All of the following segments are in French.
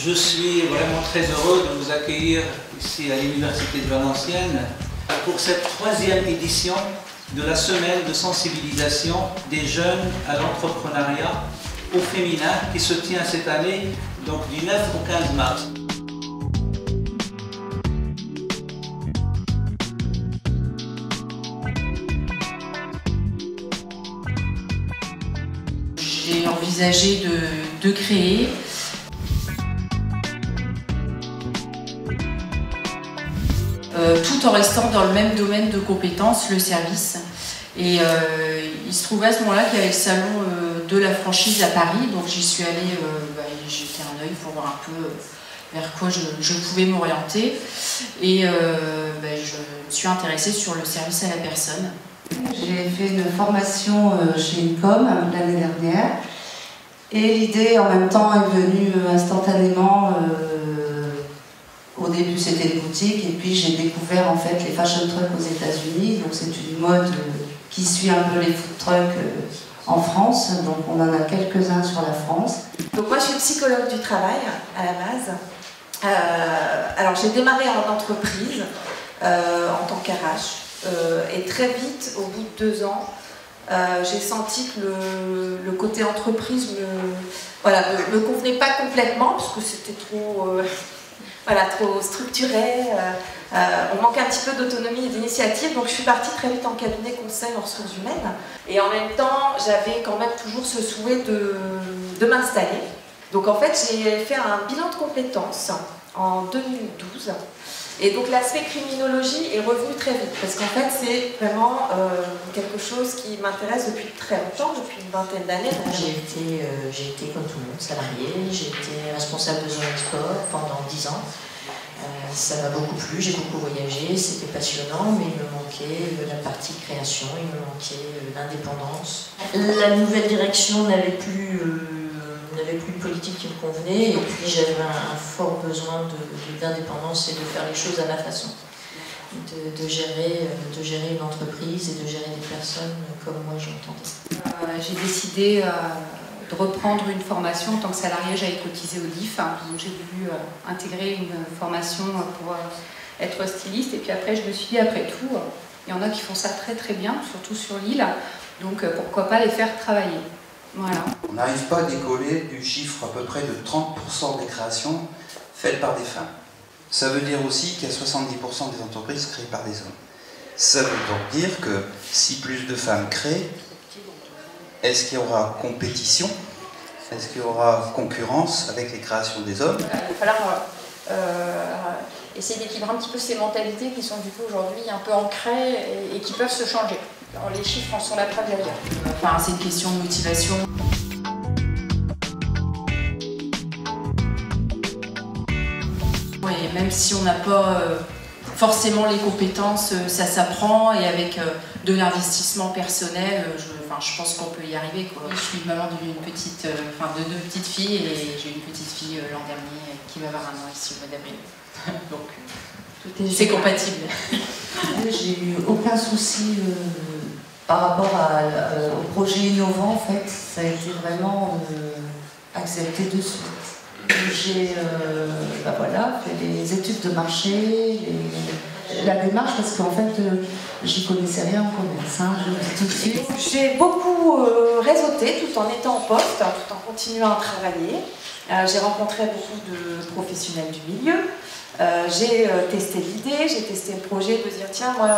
Je suis vraiment très heureux de vous accueillir ici à l'Université de Valenciennes pour cette 3e édition de la semaine de sensibilisation des jeunes à l'entrepreneuriat au féminin qui se tient cette année, donc du 9 au 15 mars. J'ai envisagé de créer tout en restant dans le même domaine de compétences, le service. Et il se trouvait à ce moment-là qu'il y avait le salon de la franchise à Paris, donc j'y suis allée jeter un œil pour voir un peu vers quoi je pouvais m'orienter. Et je me suis intéressée sur le service à la personne. J'ai fait une formation chez Ucom l'année dernière et l'idée en même temps est venue instantanément. Au début c'était une boutique et puis j'ai découvert en fait les fashion trucks aux États-Unis, donc c'est une mode qui suit un peu les food trucks en France, donc on en a quelques-uns sur la France. Donc moi je suis psychologue du travail à la base. Alors j'ai démarré en entreprise en tant qu'RH et très vite, au bout de 2 ans, j'ai senti que le côté entreprise me convenait pas complètement parce que c'était trop structuré, on manquait un petit peu d'autonomie et d'initiative, donc je suis partie très vite en cabinet conseil en ressources humaines. Et en même temps, j'avais quand même toujours ce souhait de m'installer. Donc en fait, j'ai fait un bilan de compétences en 2012. Et donc l'aspect criminologie est revenu très vite, parce qu'en fait c'est vraiment quelque chose qui m'intéresse depuis très longtemps, depuis une vingtaine d'années. J'ai été comme tout le monde, salariée, j'ai été responsable de zone export pendant 10 ans. Ça m'a beaucoup plu, j'ai beaucoup voyagé, c'était passionnant, mais il me manquait la partie création, il me manquait l'indépendance. La nouvelle direction n'avait plus de politique qui me convenait, et puis j'avais un fort besoin d'indépendance et de faire les choses à ma façon. De gérer une entreprise et de gérer des personnes comme moi j'entendais. J'ai décidé de reprendre une formation en tant que salariée. J'avais cotisé au DIF, donc j'ai voulu intégrer une formation pour être styliste, et puis après je me suis dit, après tout, il y en a qui font ça très très bien, surtout sur l'île, donc pourquoi pas les faire travailler. Voilà. On n'arrive pas à décoller du chiffre à peu près de 30% des créations faites par des femmes. Ça veut dire aussi qu'il y a 70% des entreprises créées par des hommes. Ça veut donc dire que si plus de femmes créent, est-ce qu'il y aura compétition? Est-ce qu'il y aura concurrence avec les créations des hommes? Il va falloir essayer d'équilibrer un petit peu ces mentalités qui sont du coup aujourd'hui un peu ancrées et qui peuvent se changer. Alors, les chiffres en sont la preuve derrière. Enfin, c'est une question de motivation. Et même si on n'a pas forcément les compétences, ça s'apprend, et avec de l'investissement personnel, je pense qu'on peut y arriver, quoi. Je suis maman de 2 petites filles, et j'ai une petite fille l'an dernier qui va avoir 1 an ici au mois d'avril. Donc c'est compatible. J'ai eu aucun souci par rapport au projet innovant, en fait. Ça a été vraiment accepté de suite. J'ai fait les études de marché, la démarche, parce qu'en fait j'y connaissais rien en commerce, je le dis tout de suite. J'ai beaucoup réseauté tout en étant en poste, tout en continuant à travailler. J'ai rencontré beaucoup de professionnels du milieu. J'ai testé l'idée, j'ai testé le projet de dire tiens, moi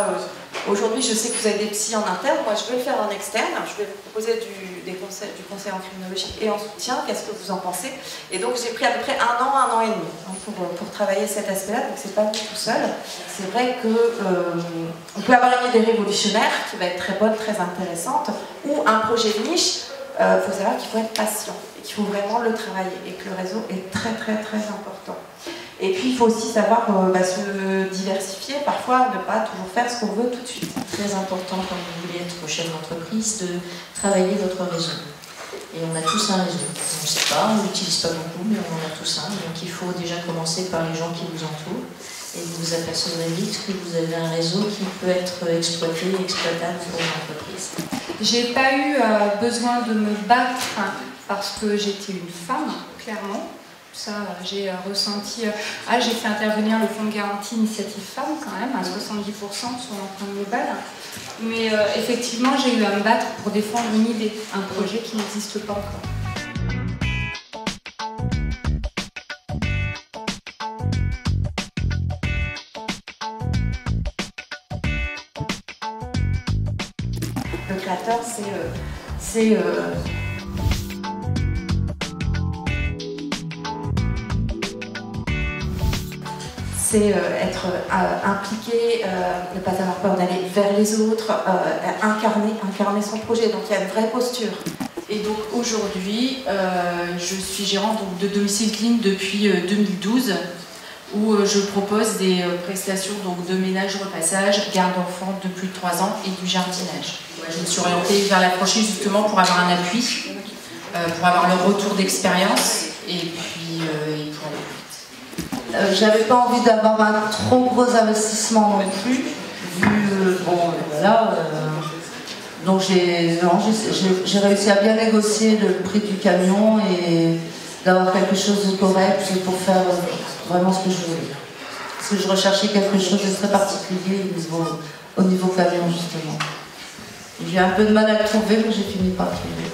aujourd'hui je sais que vous avez des psys en interne, moi je vais le faire en externe, je vais vous proposer du conseil en criminologie et en soutien, qu'est-ce que vous en pensez? Et donc j'ai pris à peu près 1 an et demi pour travailler cet aspect-là, donc c'est pas venu tout seul. C'est vrai qu'on peut avoir une idée révolutionnaire qui va être très bonne, très intéressante, ou un projet de niche. Il faut savoir qu'il faut être patient et qu'il faut vraiment le travailler, et que le réseau est très très très important. Et puis il faut aussi savoir se diversifier, parfois ne pas toujours faire ce qu'on veut tout de suite. C'est très important quand vous voulez être chef d'entreprise de travailler votre réseau. Et on a tous un réseau. On ne sait pas, on ne l'utilise pas beaucoup, mais on en a tous un. Donc il faut déjà commencer par les gens qui vous entourent. Et vous vous apercevrez vite que vous avez un réseau qui peut être exploité et exploitable pour une entreprise. J'ai pas eu besoin de me battre parce que j'étais une femme, clairement. ça, j'ai ressenti... j'ai fait intervenir le fonds de garantie Initiative Femmes quand même, à 70% sur l'emprunt global. Mais effectivement, j'ai eu à me battre pour défendre une idée, un projet qui n'existe pas encore. Le créateur, c'est être impliqué, ne pas avoir peur d'aller vers les autres, incarner son projet. Donc il y a une vraie posture. Et donc aujourd'hui, je suis gérante donc, de domicile clean depuis 2012, où je propose des prestations donc, de ménage, repassage, garde d'enfants de plus de 3 ans et du jardinage. Je me suis orientée vers la franchise justement pour avoir un appui, pour avoir le retour d'expérience et puis pour aller plus vite. J'avais pas envie d'avoir un trop gros investissement non plus, vu donc j'ai réussi à bien négocier le prix du camion et d'avoir quelque chose de correct pour faire vraiment ce que je voulais. Parce que je recherchais quelque chose de très particulier au niveau camion justement. J'ai un peu de mal à le trouver, mais j'ai fini par le trouver.